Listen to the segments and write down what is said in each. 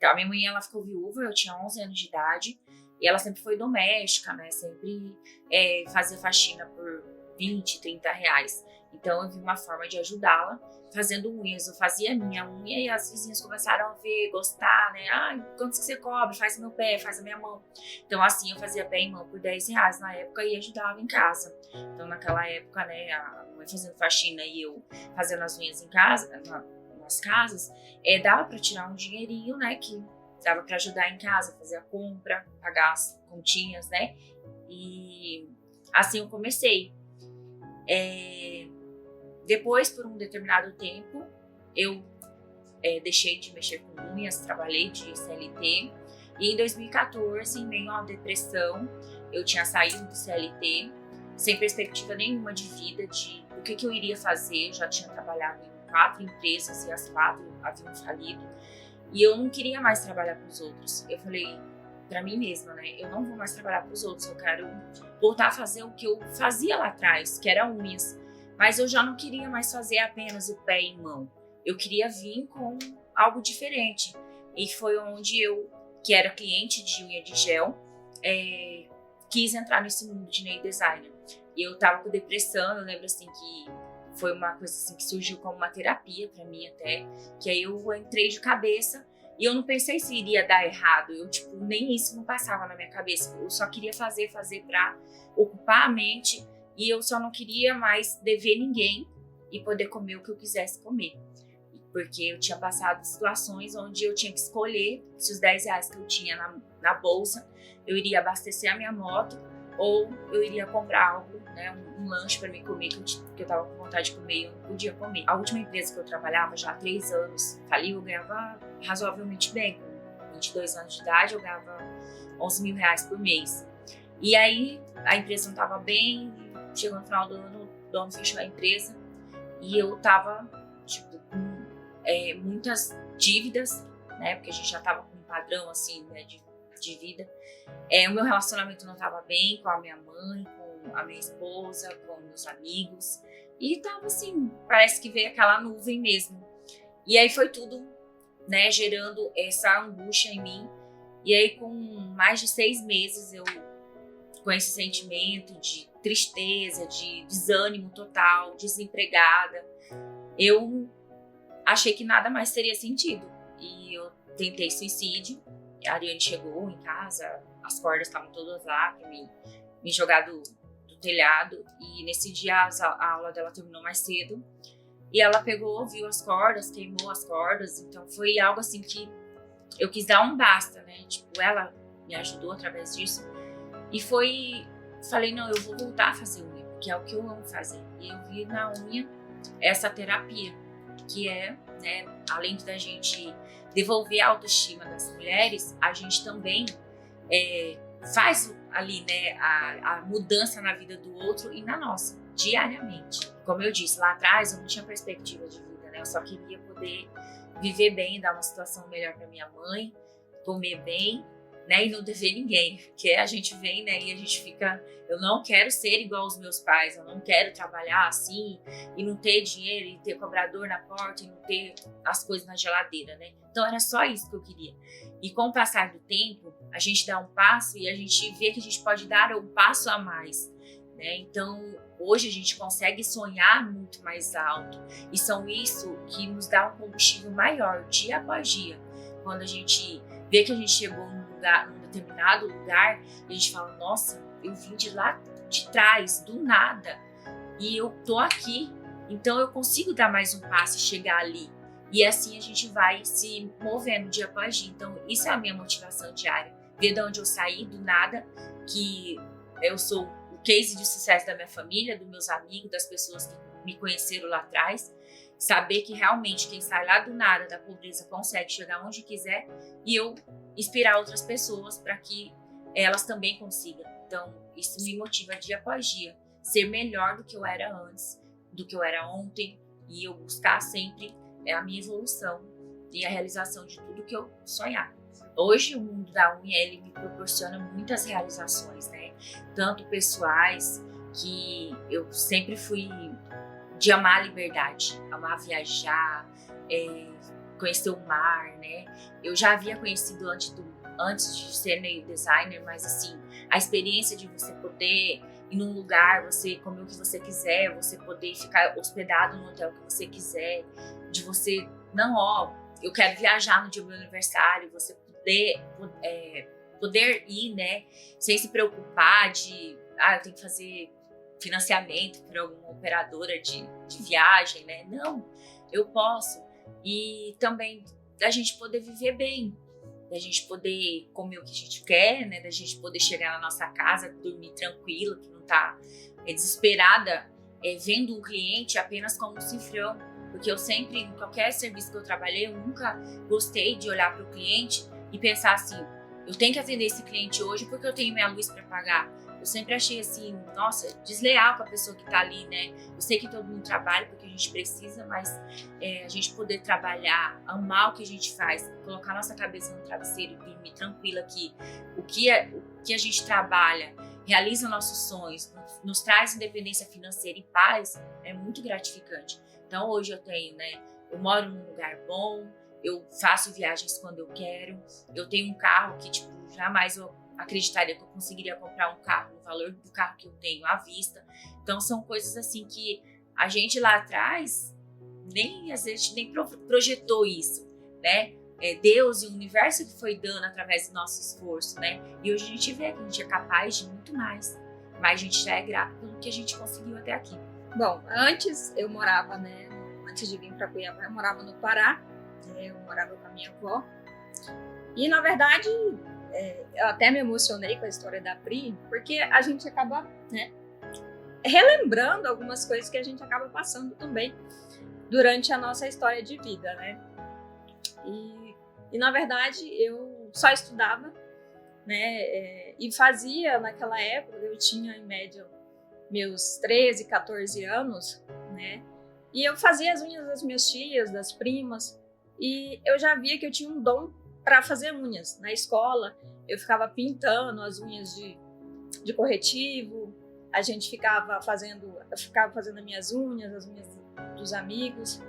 Então, a minha mãe, ela ficou viúva, eu tinha 11 anos de idade, e ela sempre foi doméstica, né? Sempre fazia faxina por 20, 30 reais. Então, eu vi uma forma de ajudá-la fazendo unhas. Eu fazia a minha unha e as vizinhas começaram a ver, gostar, né? Ah, quanto que você cobra? Faz meu pé, faz a minha mão. Então, assim, eu fazia pé e mão por 10 reais na época e ajudava em casa. Então, naquela época, né, a mãe fazendo faxina e eu fazendo as unhas em casa, nas casas, dava para tirar um dinheirinho, né, que dava para ajudar em casa, fazer a compra, pagar as continhas, né? E assim eu comecei. Depois, por um determinado tempo, eu deixei de mexer com unhas, trabalhei de CLT. E em 2014, em meio a uma depressão, eu tinha saído do CLT, sem perspectiva nenhuma de vida, de o que eu iria fazer. Eu já tinha trabalhado em 4 empresas e as 4 haviam falido. E eu não queria mais trabalhar para os outros. Eu falei para mim mesma, né? Eu não vou mais trabalhar para os outros, eu quero voltar a fazer o que eu fazia lá atrás, que era unhas. Mas eu já não queria mais fazer apenas o pé e mão. Eu queria vir com algo diferente. E foi onde eu, que era cliente de unha de gel, quis entrar nesse mundo de nail designer. E eu tava com depressão, eu lembro assim que foi uma coisa assim que surgiu como uma terapia pra mim até, que aí eu entrei de cabeça e eu não pensei se iria dar errado. Eu, tipo, nem isso não passava na minha cabeça. Eu só queria fazer pra ocupar a mente. E eu só não queria mais dever ninguém e poder comer o que eu quisesse comer. Porque eu tinha passado situações onde eu tinha que escolher se os 10 reais que eu tinha na bolsa, eu iria abastecer a minha moto ou eu iria comprar algo, né, um lanche para mim comer, que eu tava com vontade de comer e eu não podia comer. A última empresa que eu trabalhava, já há 3 anos, faliu, eu ganhava razoavelmente bem. Com 22 anos de idade, eu ganhava 11 mil reais por mês. E aí, a empresa não estava bem, chegou no final do ano, o dono fechou a empresa e eu tava, tipo, com muitas dívidas, né, porque a gente já tava com um padrão, assim, né, de vida. O meu relacionamento não tava bem com a minha mãe, com a minha esposa, com meus amigos, e tava assim, parece que veio aquela nuvem mesmo. E aí foi tudo, né, gerando essa angústia em mim. E aí, com mais de 6 meses, eu com esse sentimento de tristeza, de desânimo total, desempregada, eu achei que nada mais teria sentido. E eu tentei suicídio. A Ariane chegou em casa, as cordas estavam todas lá para me jogar do telhado. E nesse dia a aula dela terminou mais cedo. E ela pegou, viu as cordas, queimou as cordas. Então foi algo assim que eu quis dar um basta, né? Tipo, ela me ajudou através disso. E falei, não, eu vou voltar a fazer unha, porque é o que eu amo fazer. E eu vi na unha essa terapia, que né, além da gente devolver a autoestima das mulheres, a gente também faz ali, né, a mudança na vida do outro e na nossa, diariamente. Como eu disse, lá atrás eu não tinha perspectiva de vida, né? Eu só queria poder viver bem, dar uma situação melhor para minha mãe, comer bem, né, e não dever ninguém, porque a gente vem, né, e a gente fica, eu não quero ser igual aos meus pais, eu não quero trabalhar assim e não ter dinheiro e ter cobrador na porta e não ter as coisas na geladeira, né? Então era só isso que eu queria. E com o passar do tempo, a gente dá um passo e a gente vê que a gente pode dar um passo a mais, né? Então hoje a gente consegue sonhar muito mais alto e são isso que nos dá um combustível maior dia após dia. Quando a gente vê que a gente chegou num determinado lugar e a gente fala, nossa, eu vim de lá de trás, do nada, e eu tô aqui, então eu consigo dar mais um passo e chegar ali. E assim a gente vai se movendo dia após dia. Então isso é a minha motivação diária, ver de onde eu saí, do nada, que eu sou o case de sucesso da minha família, dos meus amigos, das pessoas que me conheceram lá atrás, saber que realmente quem sai lá do nada, da pobreza, consegue chegar onde quiser, e eu inspirar outras pessoas para que elas também consigam. Então, isso me motiva dia após dia, ser melhor do que eu era antes, do que eu era ontem, e eu buscar sempre a minha evolução e a realização de tudo que eu sonhar. Hoje, o mundo da unha, ele me proporciona muitas realizações, né? Tanto pessoais, que eu sempre fui de amar a liberdade, amar viajar, conhecer o mar, né? Eu já havia conhecido antes de ser nail designer, mas assim, a experiência de você poder ir num lugar, você comer o que você quiser, você poder ficar hospedado no hotel que você quiser, de você, eu quero viajar no dia do meu aniversário, você poder ir, né, sem se preocupar de, eu tenho que fazer financiamento por alguma operadora de viagem, né? Não, eu posso. E também da gente poder viver bem, da gente poder comer o que a gente quer, né? Da gente poder chegar na nossa casa, dormir tranquilo, que não tá desesperada, vendo um cliente apenas como um cifrão. Porque eu sempre, em qualquer serviço que eu trabalhei, eu nunca gostei de olhar para o cliente e pensar assim, eu tenho que atender esse cliente hoje porque eu tenho minha luz para pagar. Eu sempre achei assim, nossa, desleal com a pessoa que tá ali, né? Eu sei que todo mundo trabalha porque a gente precisa, mas a gente poder trabalhar, amar o que a gente faz, colocar nossa cabeça no travesseiro e dormir tranquila que o que a gente trabalha realiza nossos sonhos, nos traz independência financeira e paz, é muito gratificante. Então hoje eu moro num lugar bom, eu faço viagens quando eu quero, eu tenho um carro que, jamais eu acreditaria que eu conseguiria comprar um carro, o valor do carro que eu tenho à vista. Então são coisas assim que a gente lá atrás às vezes nem projetou isso, né? Deus e o universo que foi dando através do nosso esforço, né? E hoje a gente vê que a gente é capaz de muito mais, mas a gente já é grato pelo que a gente conseguiu até aqui. Bom, antes eu morava, né? Antes de vir para Cuiabá, eu morava no Pará, eu morava com a minha avó. E na verdade, eu até me emocionei com a história da Pri, porque a gente acaba, né, relembrando algumas coisas que a gente acaba passando também durante a nossa história de vida, né? E na verdade, eu só estudava, né? E fazia, naquela época, eu tinha em média meus 13, 14 anos, né? E eu fazia as unhas das minhas tias, das primas, e eu já via que eu tinha um dom para fazer unhas. Na escola, eu ficava pintando as unhas de corretivo, a gente ficava fazendo as minhas unhas, as unhas dos amigos,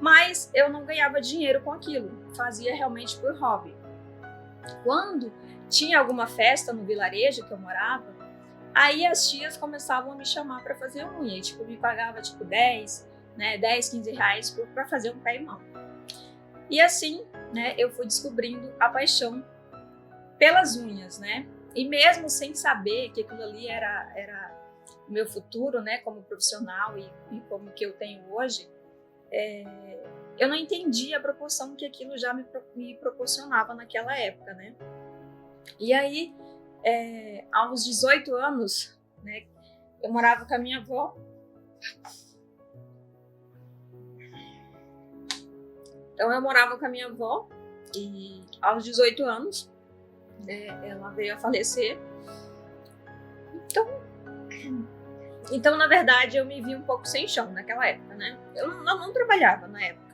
mas eu não ganhava dinheiro com aquilo, fazia realmente por hobby. Quando tinha alguma festa no vilarejo que eu morava, aí as tias começavam a me chamar para fazer unha, e me pagava 10, né, 10, 15 reais para fazer um pé e mão. E assim, né, eu fui descobrindo a paixão pelas unhas, né? E mesmo sem saber que aquilo ali era o meu futuro, né, como profissional e como que eu tenho hoje, eu não entendia a proporção que aquilo já me proporcionava naquela época, né? E aí, aos 18 anos, né, eu morava com a minha avó. Então, eu morava com a minha avó e aos 18 anos, ela veio a falecer. Então, na verdade, eu me vi um pouco sem chão naquela época, né? Eu não trabalhava na época.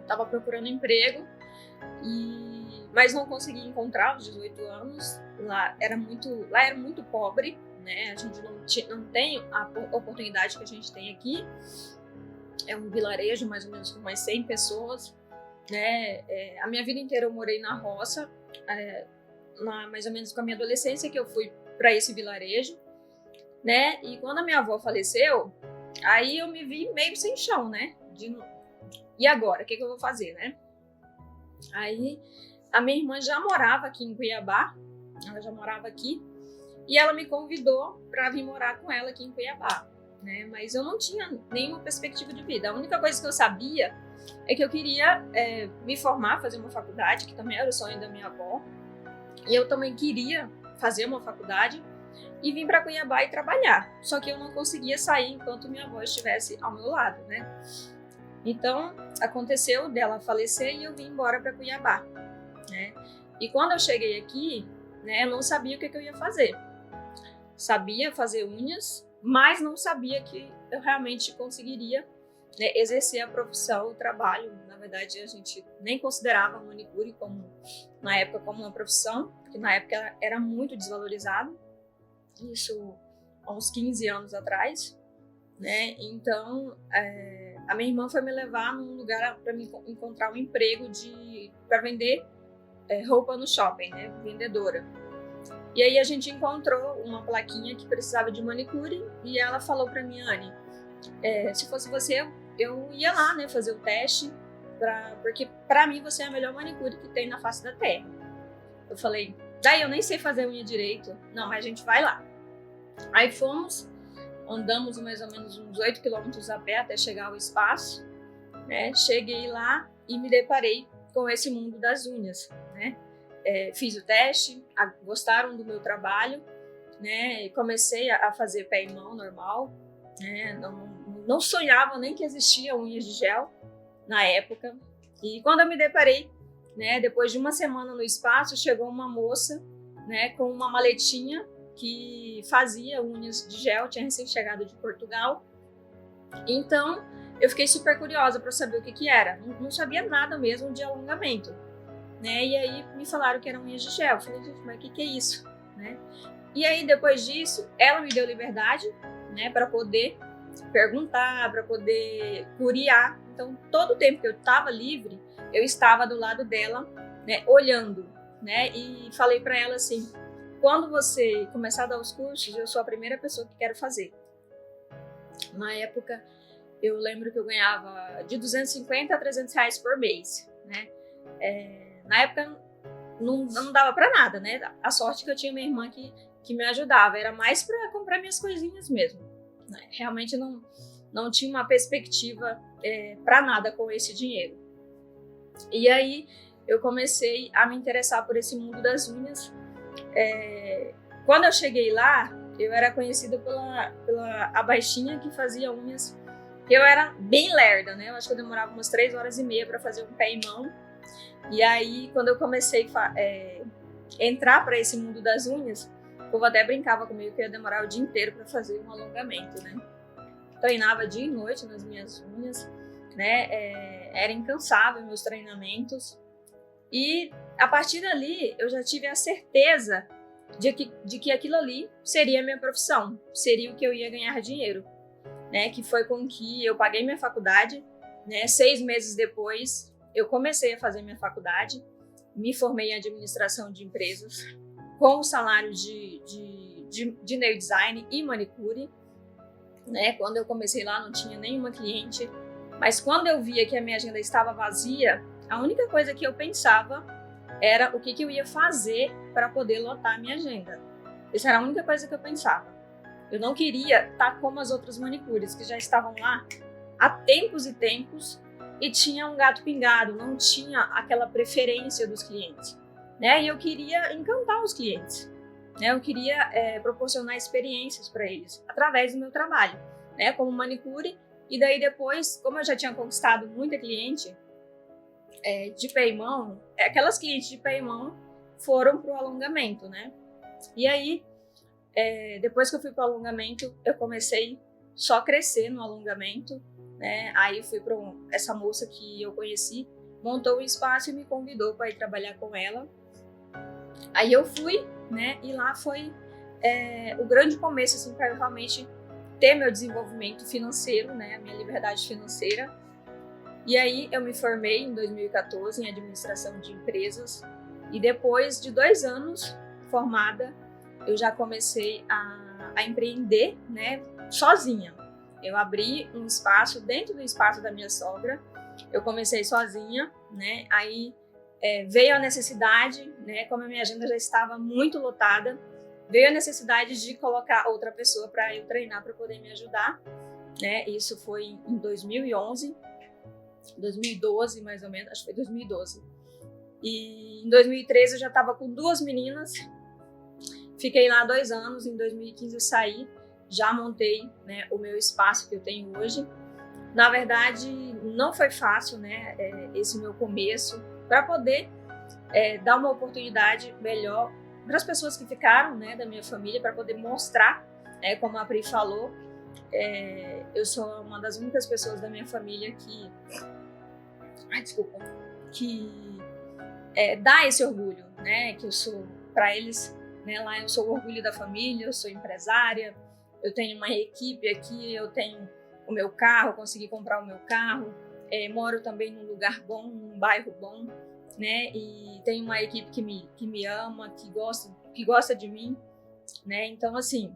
Estava procurando emprego, mas não consegui encontrar aos 18 anos. Lá era muito pobre, né? A gente não tem a oportunidade que a gente tem aqui. É um vilarejo, mais ou menos, com umas 100 pessoas, né? A minha vida inteira eu morei na roça, mais ou menos com a minha adolescência que eu fui para esse vilarejo, né? E quando a minha avó faleceu, aí eu me vi meio sem chão, né? E agora, o que eu vou fazer, né? Aí a minha irmã já morava aqui em Cuiabá, ela já morava aqui, e ela me convidou para vir morar com ela aqui em Cuiabá, né? Mas eu não tinha nenhuma perspectiva de vida. A única coisa que eu sabia é que eu queria me formar, fazer uma faculdade, que também era o sonho da minha avó, e eu também queria fazer uma faculdade e vim para Cuiabá e trabalhar. Só que eu não conseguia sair enquanto minha avó estivesse ao meu lado, né? Então, aconteceu dela falecer e eu vim embora para Cuiabá, né? E quando eu cheguei aqui, né, eu não sabia o que eu ia fazer. Sabia fazer unhas, mas não sabia que eu realmente conseguiria, né, exercer a profissão, o trabalho. Na verdade, a gente nem considerava a manicure na época como uma profissão, porque na época era muito desvalorizado. Isso há uns 15 anos atrás, né? Então, a minha irmã foi me levar num lugar para me encontrar um emprego para vender roupa no shopping, né? Vendedora. E aí a gente encontrou uma plaquinha que precisava de manicure e ela falou para mim, Anne, se fosse você, eu ia lá, né, fazer o teste, porque para mim você é a melhor manicure que tem na face da terra. Eu falei, daí eu nem sei fazer unha direito. Não, mas a gente vai lá. Aí fomos, andamos mais ou menos uns 8 quilômetros a pé até chegar ao espaço, né? Cheguei lá e me deparei com esse mundo das unhas, né? Fiz o teste, gostaram do meu trabalho, né? E comecei a fazer pé e mão normal, né? Não sonhava nem que existia unhas de gel na época. E quando eu me deparei, né, depois de uma semana no espaço, chegou uma moça, né, com uma maletinha que fazia unhas de gel, tinha recém-chegado de Portugal. Então, eu fiquei super curiosa para saber o que era. Não sabia nada mesmo de alongamento, né? E aí me falaram que era unhas de gel. Eu falei, gente, mas o que é isso, né? E aí, depois disso, ela me deu liberdade, né, para poder perguntar, para poder curiar. Então, todo o tempo que eu estava livre, eu estava do lado dela, né, olhando, né? E falei para ela assim, quando você começar a dar os cursos, eu sou a primeira pessoa que quero fazer. Na época, eu lembro que eu ganhava de 250 a 300 reais por mês, né? Na época, não dava para nada, né? A sorte que eu tinha minha irmã que me ajudava, era mais para comprar minhas coisinhas mesmo, né? Realmente não tinha uma perspectiva para nada com esse dinheiro. E aí, eu comecei a me interessar por esse mundo das unhas. Quando eu cheguei lá, eu era conhecida pela a baixinha que fazia unhas. Eu era bem lerda, né? Eu acho que eu demorava umas 3 horas e meia para fazer um pé e mão. E aí, quando eu comecei a entrar para esse mundo das unhas, o povo até brincava comigo que eu ia demorar o dia inteiro para fazer um alongamento, né? Treinava dia e noite nas minhas unhas, né? Era incansável meus treinamentos. E a partir dali, eu já tive a certeza de que aquilo ali seria a minha profissão, seria o que eu ia ganhar dinheiro, né? Que foi com que eu paguei minha faculdade, né? 6 meses depois, eu comecei a fazer minha faculdade, me formei em administração de empresas, com o salário de nail design e manicure, né? Quando eu comecei lá, não tinha nenhuma cliente, mas quando eu via que a minha agenda estava vazia, a única coisa que eu pensava era o que eu ia fazer para poder lotar a minha agenda. Essa era a única coisa que eu pensava. Eu não queria estar como as outras manicures, que já estavam lá há tempos e tempos e tinha um gato pingado, não tinha aquela preferência dos clientes, né? E eu queria encantar os clientes, né? Eu queria proporcionar experiências para eles através do meu trabalho, né? Como manicure. E daí depois, como eu já tinha conquistado muita cliente de pé e mão, aquelas clientes de pé e mão foram pro alongamento, né? E aí, depois que eu fui pro alongamento, eu comecei só a crescer no alongamento, né? Aí fui para essa moça que eu conheci, montou um espaço e me convidou para ir trabalhar com ela. Aí eu fui, né? E lá foi o grande começo, assim, para eu realmente ter meu desenvolvimento financeiro, né? A minha liberdade financeira. E aí eu me formei em 2014 em administração de empresas e depois de 2 anos formada, eu já comecei a empreender, né? Sozinha. Eu abri um espaço dentro do espaço da minha sogra. Eu comecei sozinha, né? Aí veio a necessidade, né? Como a minha agenda já estava muito lotada, veio a necessidade de colocar outra pessoa para eu treinar para poder me ajudar, né? Isso foi em 2011, 2012 mais ou menos, acho que foi 2012. E em 2013 eu já estava com 2 meninas. Fiquei lá 2 anos. Em 2015 eu saí. Já montei, né, o meu espaço que eu tenho hoje. Na verdade, não foi fácil, né, esse meu começo, para poder dar uma oportunidade melhor para as pessoas que ficaram, né, da minha família, para poder mostrar, como a Pri falou, eu sou uma das únicas pessoas da minha família que dá esse orgulho, né, que eu sou, para eles, né, lá eu sou o orgulho da família, eu sou empresária, eu tenho uma equipe aqui, eu tenho o meu carro, consegui comprar o meu carro, moro também num lugar bom, num bairro bom, né? E tenho uma equipe que me ama, que gosta de mim, né? Então, assim,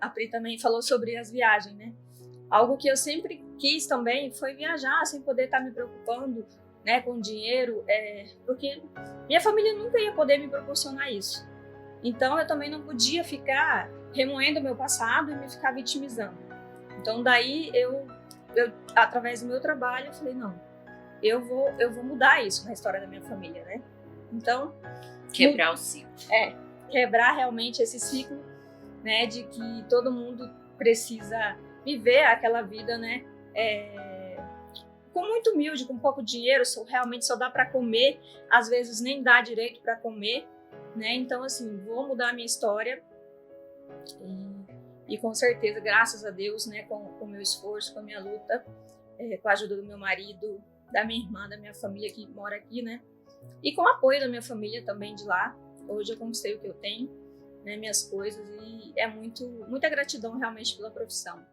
a Pri também falou sobre as viagens, né? Algo que eu sempre quis também foi viajar sem poder estar me preocupando, né, com dinheiro, porque minha família nunca ia poder me proporcionar isso. Então eu também não podia ficar remoendo o meu passado e me ficar vitimizando. Então daí eu através do meu trabalho eu falei, não, eu vou mudar isso na história da minha família, né? Então quebrar o ciclo. Quebrar realmente esse ciclo, né, de que todo mundo precisa viver aquela vida, né, com muito humilde, com pouco dinheiro, realmente só dá para comer, às vezes nem dá direito para comer, né? Então, assim, vou mudar a minha história e com certeza, graças a Deus, né, com o meu esforço, com a minha luta, com a ajuda do meu marido, da minha irmã, da minha família que mora aqui, né, e com o apoio da minha família também de lá, hoje eu conquistei o que eu tenho, né, minhas coisas, e é muita gratidão realmente pela profissão.